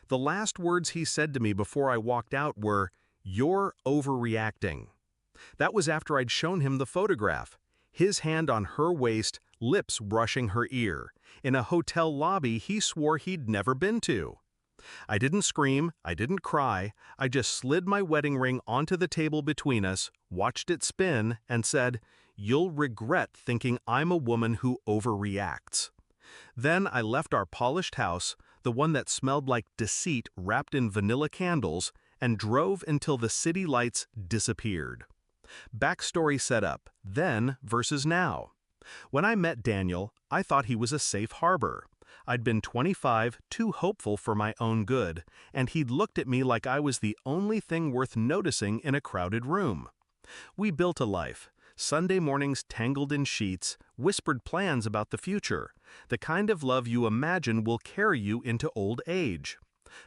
The last words he said to me before I walked out were, "You're overreacting." That was after I'd shown him the photograph. His hand on her waist, lips brushing her ear, in a hotel lobby he swore he'd never been to. I didn't scream, I didn't cry, I just slid my wedding ring onto the table between us, watched it spin, and said, "You'll regret thinking I'm a woman who overreacts." Then I left our polished house, the one that smelled like deceit wrapped in vanilla candles, and drove until the city lights disappeared. Backstory set up, then versus now. When I met Daniel, I thought he was a safe harbor. I'd been 25, too hopeful for my own good, and he'd looked at me like I was the only thing worth noticing in a crowded room. We built a life. Sunday mornings tangled in sheets, whispered plans about the future, the kind of love you imagine will carry you into old age.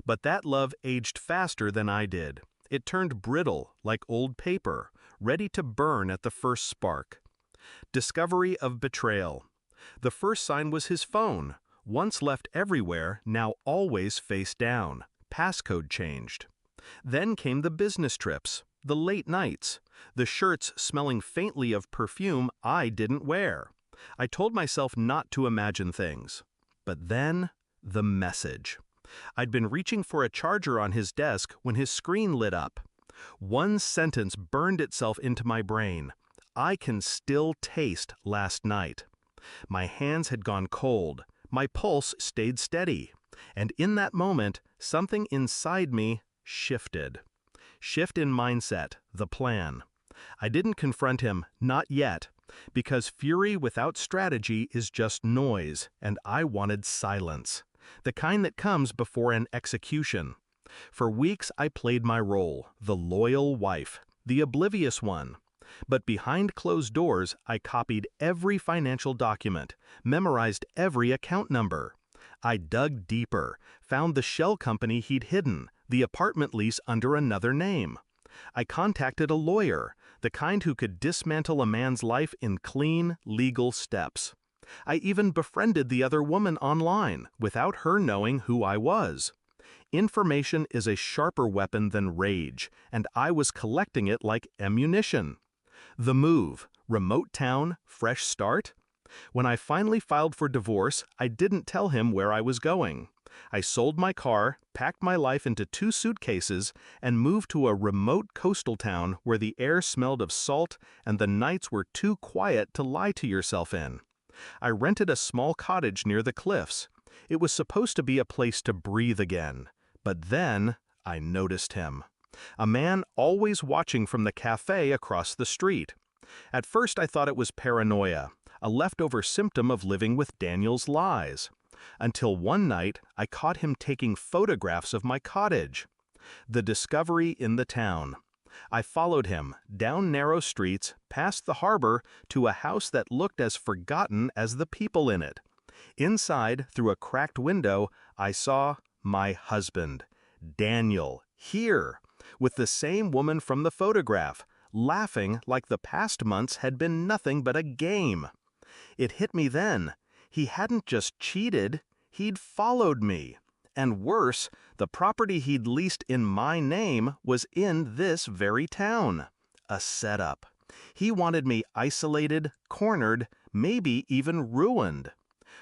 But that love aged faster than I did. It turned brittle, like old paper, ready to burn at the first spark. Discovery of betrayal. The first sign was his phone. Once left everywhere, now always face down. Passcode changed. Then came the business trips, the late nights, the shirts smelling faintly of perfume I didn't wear. I told myself not to imagine things. But then, the message. I'd been reaching for a charger on his desk when his screen lit up. One sentence burned itself into my brain. "I can still taste last night." My hands had gone cold. My pulse stayed steady. And in that moment, something inside me shifted. Shift in mindset, the plan. I didn't confront him, not yet, because fury without strategy is just noise, and I wanted silence. The kind that comes before an execution. For weeks I played my role, the loyal wife, the oblivious one. But behind closed doors, I copied every financial document, memorized every account number. I dug deeper, found the shell company he'd hidden, the apartment lease under another name. I contacted a lawyer, the kind who could dismantle a man's life in clean, legal steps. I even befriended the other woman online, without her knowing who I was. Information is a sharper weapon than rage, and I was collecting it like ammunition. The move, remote town, fresh start? When I finally filed for divorce, I didn't tell him where I was going. I sold my car, packed my life into 2 suitcases, and moved to a remote coastal town where the air smelled of salt and the nights were too quiet to lie to yourself in. I rented a small cottage near the cliffs. It was supposed to be a place to breathe again. But then, I noticed him. A man always watching from the cafe across the street. At first I thought it was paranoia, a leftover symptom of living with Daniel's lies. Until one night, I caught him taking photographs of my cottage. The discovery in the town. I followed him, down narrow streets, past the harbor, to a house that looked as forgotten as the people in it. Inside, through a cracked window, I saw my husband, Daniel, here, with the same woman from the photograph, laughing like the past months had been nothing but a game. It hit me then. He hadn't just cheated, he'd followed me. And worse, the property he'd leased in my name was in this very town. A setup. He wanted me isolated, cornered, maybe even ruined.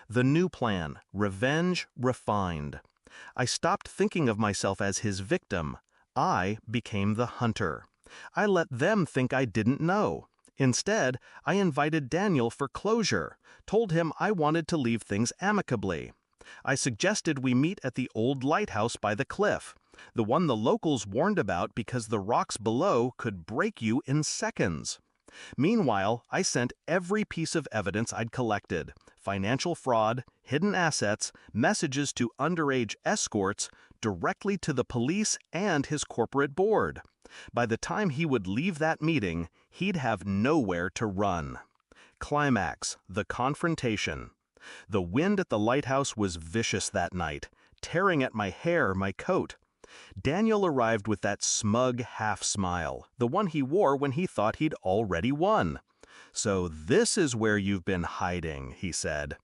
The new plan, revenge refined. I stopped thinking of myself as his victim. I became the hunter. I let them think I didn't know. Instead, I invited Daniel for closure, told him I wanted to leave things amicably. I suggested we meet at the old lighthouse by the cliff, the one the locals warned about because the rocks below could break you in seconds. Meanwhile, I sent every piece of evidence I'd collected, financial fraud, hidden assets, messages to underage escorts, directly to the police and his corporate board. By the time he would leave that meeting, he'd have nowhere to run. Climax, the confrontation. The wind at the lighthouse was vicious that night, tearing at my hair, my coat. Daniel arrived with that smug half-smile, the one he wore when he thought he'd already won. "So this is where you've been hiding," he said.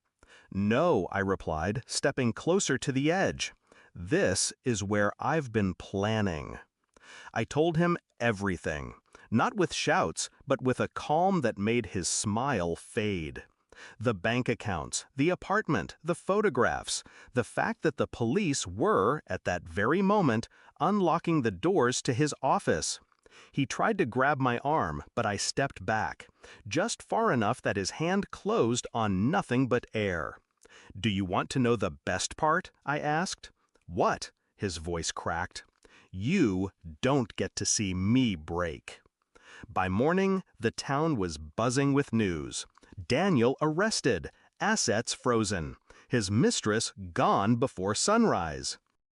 "No," I replied, stepping closer to the edge. This is where I've been planning. I told him everything, not with shouts, but with a calm that made his smile fade. The bank accounts, the apartment, the photographs, the fact that the police were, at that very moment, unlocking the doors to his office. He tried to grab my arm, but I stepped back, just far enough that his hand closed on nothing but air. "Do you want to know the best part?" I asked. "What?" his voice cracked. "You don't get to see me break." By morning, the town was buzzing with news. Daniel arrested, assets frozen, his mistress gone before sunrise.